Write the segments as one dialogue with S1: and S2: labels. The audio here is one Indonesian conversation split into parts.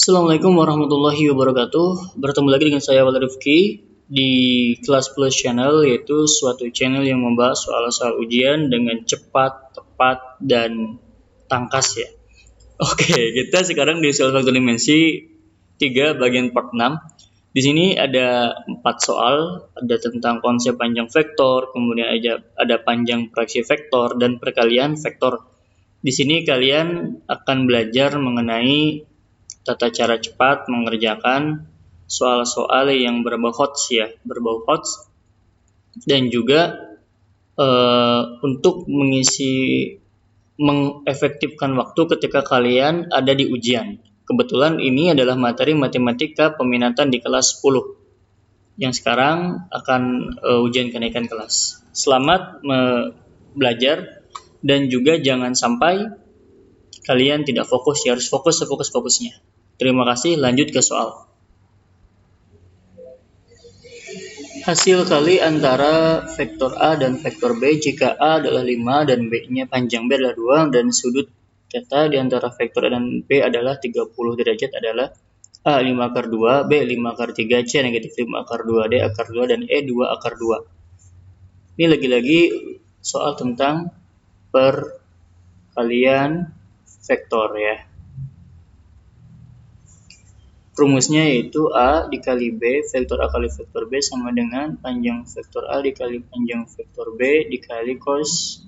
S1: Assalamualaikum warahmatullahi wabarakatuh. Bertemu lagi dengan saya Walid Rifki di Kelas Plus Channel, yaitu suatu channel yang membahas soal-soal ujian dengan cepat, tepat, dan tangkas ya. Oke, kita sekarang di soal faktor dimensi 3 bagian part 6. Di sini ada 4 soal, ada tentang konsep panjang vektor, kemudian ada panjang proyeksi vektor dan perkalian vektor. Di sini kalian akan belajar mengenai tata cara cepat mengerjakan soal-soal yang berbau HOTS dan juga untuk mengefektifkan waktu ketika kalian ada di ujian. Kebetulan ini adalah materi matematika peminatan di kelas 10 yang sekarang akan ujian kenaikan kelas. Selamat belajar dan juga jangan sampai kalian tidak fokus, ya harus fokus sefokus-fokusnya. Terima kasih, lanjut ke soal. Hasil kali antara vektor A dan vektor B jika A adalah 5 dan B-nya panjang B adalah 2 dan sudut theta di antara vektor A dan B adalah 30 derajat adalah A 5 akar 2, B 5 akar 3, C negatif 5 akar 2, D akar 2, dan E 2 akar 2. Ini lagi-lagi soal tentang perkalian vektor ya. Rumusnya yaitu A dikali B, vektor A kali vektor B sama dengan panjang vektor A dikali panjang vektor B dikali cos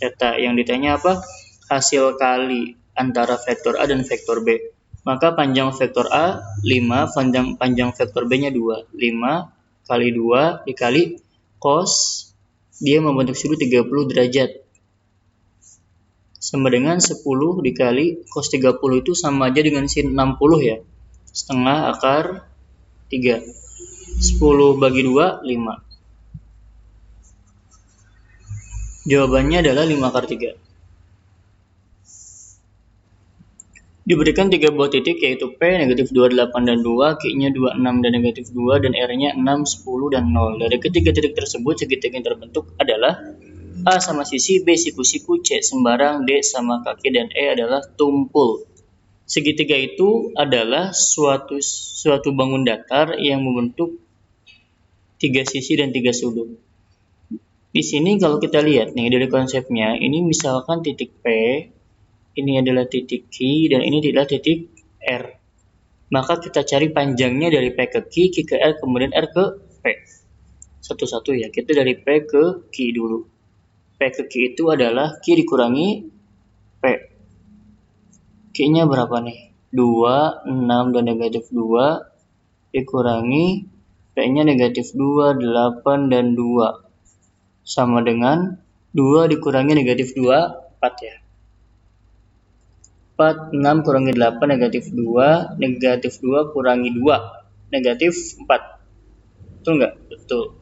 S1: theta. Yang ditanya apa? Hasil kali antara vektor A dan vektor B. Maka panjang vektor A 5, panjang vektor B-nya 2. 5 kali 2 dikali cos, dia membentuk sudut 30 derajat. Sama dengan 10 dikali cos 30 itu sama aja dengan sin 60 ya. Setengah akar 3. 10 bagi 2, 5. Jawabannya adalah 5 akar 3. Diberikan 3 buah titik yaitu P, negatif 2, 8, dan 2, Q-nya 2, 6, dan negatif 2, dan R-nya 6, 10, dan 0. Dari ketiga titik tersebut, segitiga yang terbentuk adalah A sama sisi, B siku-siku, C sembarang, D sama kaki, dan E adalah tumpul. Segitiga itu adalah suatu bangun datar yang membentuk 3 sisi dan 3 sudut. Di sini kalau kita lihat nih dari konsepnya, ini misalkan titik P, ini adalah titik Q, dan ini adalah titik R. Maka kita cari panjangnya dari P ke Q ke R, kemudian R ke P. Satu-satu ya, kita dari P ke Q dulu. P ke Q itu adalah Q dikurangi P. Q-nya berapa nih? 2, 6, dan negatif 2 dikurangi P-nya negatif 2, 8, dan 2 sama dengan 2 dikurangi negatif 2, 4 ya. 4, 6 kurangi 8, negatif 2, negatif 2 kurangi 2, negatif 4. Betul nggak? Betul.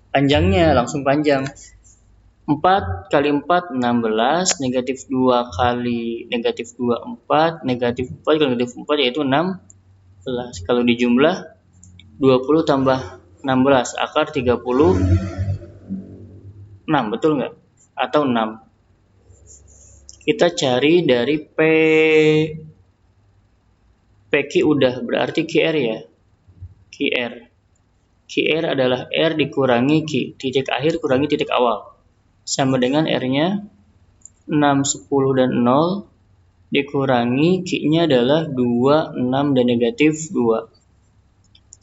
S1: Panjangnya langsung panjang. 4 kali 4, 16, negatif 2 kali negatif 2, 4, negatif 4 kali negatif 4 yaitu 16. Kalau dijumlah 20 tambah 16, akar 36, betul nggak? Atau 6. Kita cari dari PQ udah, berarti QR ya. QR adalah R dikurangi Q, titik akhir kurangi titik awal. Sama dengan R-nya 6, 10, dan 0 dikurangi Q-nya adalah 2, 6, dan negatif 2.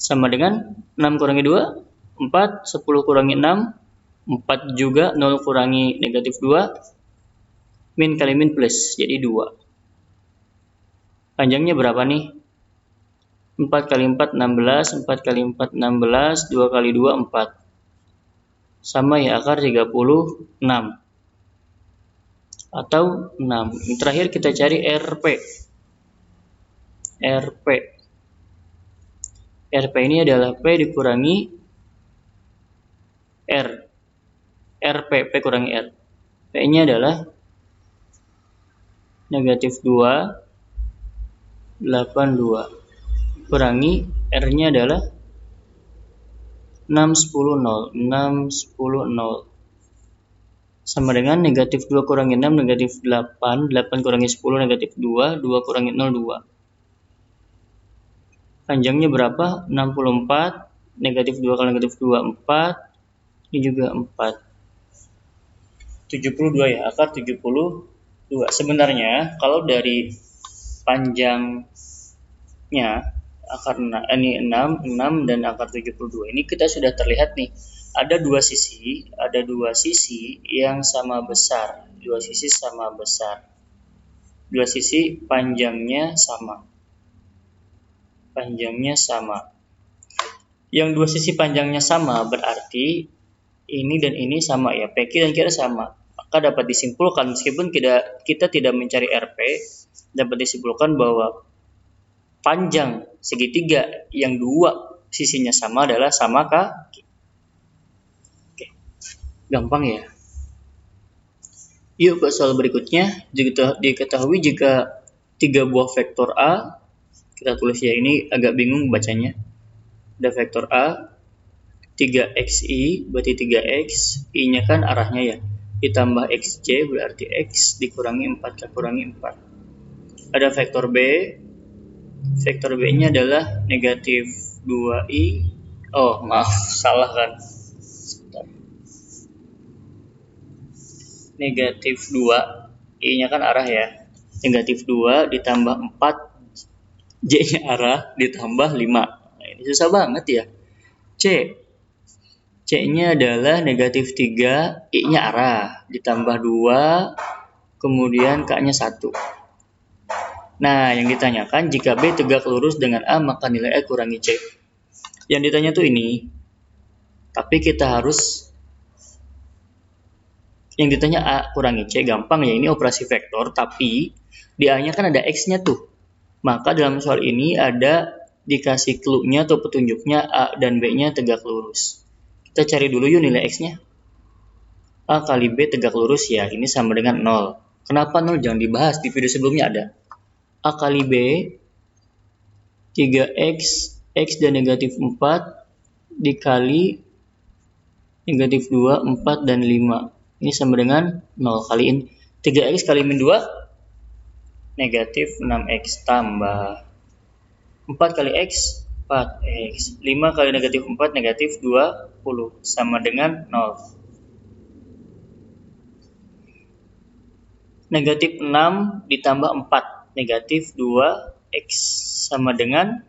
S1: Sama dengan 6 kurangi 2, 4, 10 kurangi 6, 4 juga, 0 kurangi negatif 2, min kali min plus, jadi 2. Panjangnya berapa nih? 4 kali 4, 16, 4 kali 4, 16, 2 kali 2, 4. Sama ya, akar 36 atau 6. Yang terakhir kita cari RP. RP ini adalah P dikurangi R. P kurangi R. P-nya adalah negatif 2, 8, 2. Kurangi R-nya adalah 6, 10, 0. 6, 10, 0. Sama dengan negatif 2 kurangi 6, negatif 8. 8 kurangi 10, negatif 2. 2 kurangi 0, 2. Panjangnya berapa? 64, negatif 2 kali negatif 2, 4. Ini juga 4. 72 ya, akar 72. Sebenarnya kalau dari panjangnya akar ini 6 dan akar 72 ini kita sudah terlihat nih. Ada dua sisi yang sama besar. Dua sisi panjangnya sama. Yang dua sisi panjangnya sama berarti ini dan ini sama ya, PQ dan QR sama. Maka dapat disimpulkan meskipun kita tidak mencari RP, dapat disimpulkan bahwa panjang segitiga yang dua sisinya sama adalah sama kaki. Oke. Gampang ya. Yuk ke soal berikutnya. Diketahui jika 3 buah vektor A, kita tulis ya, ini agak bingung bacanya. Ada vektor A 3xi berarti 3x, i-nya kan arahnya ya, ditambah xj berarti x dikurangi 4 kurangi 4. Ada vektor B-nya adalah negatif 2i, oh maaf salah kan, negatif 2, i-nya kan arah ya, negatif 2 ditambah 4, j-nya arah ditambah 5. Nah, ini susah banget ya. C-nya adalah negatif 3, I-nya arah, ditambah 2, kemudian K-nya 1. Nah, yang ditanyakan jika B tegak lurus dengan A, maka nilai A kurangi C. Yang ditanya tuh ini, tapi kita harus, yang ditanya A kurangi C, gampang ya, ini operasi vektor, tapi di A-nya kan ada X-nya tuh. Maka dalam soal ini ada dikasih clue-nya atau petunjuknya A dan B-nya tegak lurus. Kita cari dulu yuk nilai X-nya. A kali B tegak lurus ya, ini sama dengan 0. Kenapa 0? Jangan dibahas, di video sebelumnya ada. A kali B, 3x, X dan negatif 4, dikali negatif 2, 4, dan 5. Ini sama dengan 0 kaliin 3x kali min 2, negatif 6x tambah 4 kali x, 4x. 5 kali negatif 4, negatif 20, sama dengan 0. Negatif 6 ditambah 4, negatif 2x, sama dengan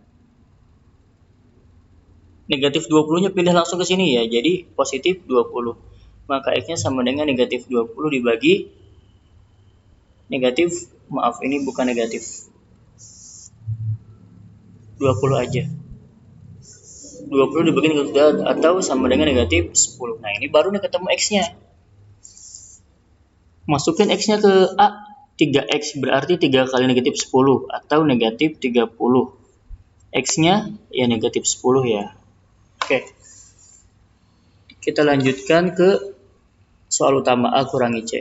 S1: negatif 20-nya pindah langsung ke sini ya, jadi positif 20. Maka x-nya sama dengan negatif 20 dibagi negatif, maaf ini bukan negatif, 20 aja. 20 dibagi negatif atau sama dengan negatif 10. Nah, ini baru nih ketemu x-nya. Masukin x-nya ke A, 3x berarti 3 kali negatif 10 atau negatif 30. X-nya ya negatif 10 ya. Oke. Kita lanjutkan ke soal utama A kurangi C.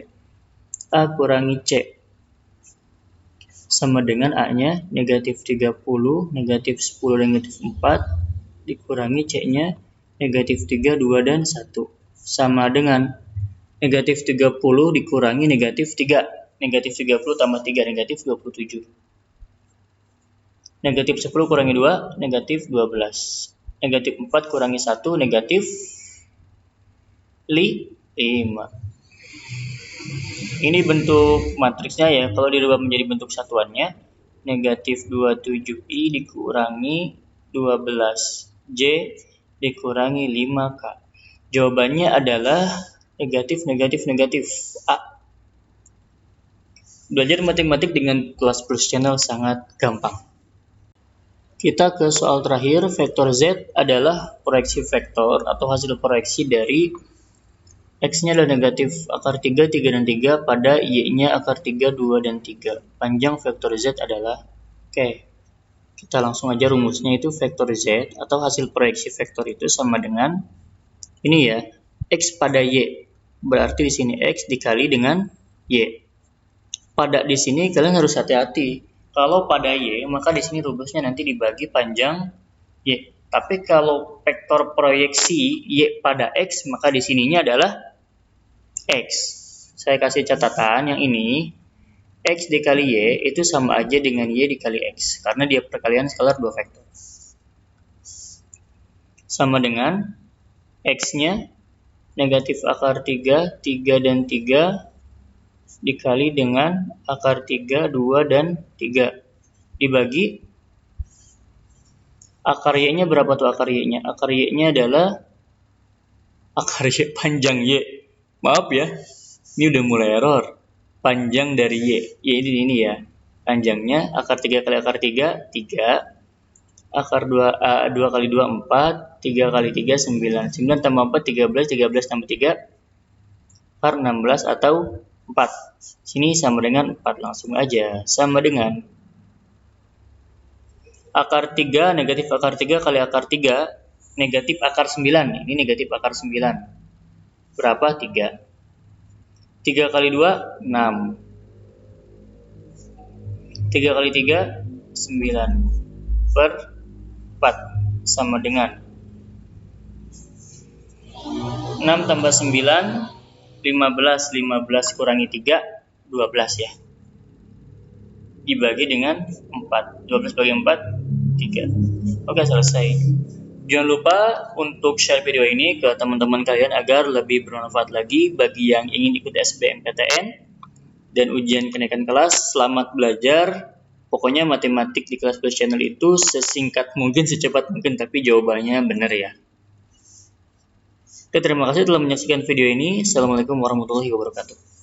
S1: A kurangi C sama dengan A-nya negatif 30, negatif 10, negatif 4, dikurangi C-nya negatif 3, 2, dan 1. Sama dengan negatif 30 dikurangi negatif 3. Negatif 30 tambah 3, negatif 27. Negatif 10 kurangi 2, negatif 12. Negatif 4 kurangi 1, negatif 5. Ini bentuk matriksnya ya, kalau dirubah menjadi bentuk satuannya, negatif 27i dikurangi 12j dikurangi 5k. Jawabannya adalah negatif, negatif, negatif A. Belajar matematik dengan kelas plus channel sangat gampang. Kita ke soal terakhir, vektor Z adalah proyeksi vektor atau hasil proyeksi dari X-nya adalah negatif akar 3, 3, dan 3 pada Y-nya akar 3, 2, dan 3. Panjang vektor Z adalah, oke, kita langsung aja rumusnya itu vektor Z atau hasil proyeksi vektor itu sama dengan, ini ya, X pada Y. Berarti di sini X dikali dengan Y. Pada di sini kalian harus hati-hati. Kalau pada Y, maka di sini rumusnya nanti dibagi panjang Y. Tapi kalau vektor proyeksi Y pada X, maka di sininya adalah X. Saya kasih catatan yang ini, X dikali Y itu sama aja dengan Y dikali X, karena dia perkalian skalar dua vektor. sama dengan X-nya negatif akar 3, 3 dan 3 dikali dengan akar 3, 2 dan 3 dibagi akar Y-nya berapa tuh akar Y-nya? Akar Y-nya adalah akar Y panjang Y. Maaf ya, ini udah mulai error. Panjang dari Y. Y ini ya. Panjangnya akar 3 kali akar 3, 3. Akar 2, 2 kali 2, 4. 3 kali 3, 9. 9 tambah 4, 13. 13 tambah 3, akar 16 atau 4. Sini sama dengan 4. Langsung aja. Sama dengan akar 3 negatif akar 3 kali akar 3 negatif akar 9. Ini negatif akar 9. Berapa? 3. 3 kali 2, 6. 3 kali 3, 9 per 4 sama dengan 6 tambah 9, 15. 15 kurangi 3, 12 ya. Dibagi dengan 4. 12 bagi 4, 3. Oke, selesai. Jangan lupa untuk share video ini ke teman-teman kalian agar lebih bermanfaat lagi bagi yang ingin ikut SBMPTN dan ujian kenaikan kelas. Selamat belajar. Pokoknya matematik di Kelas Plus Channel itu sesingkat mungkin, secepat mungkin, tapi jawabannya benar ya. Oke, terima kasih telah menyaksikan video ini. Assalamualaikum warahmatullahi wabarakatuh.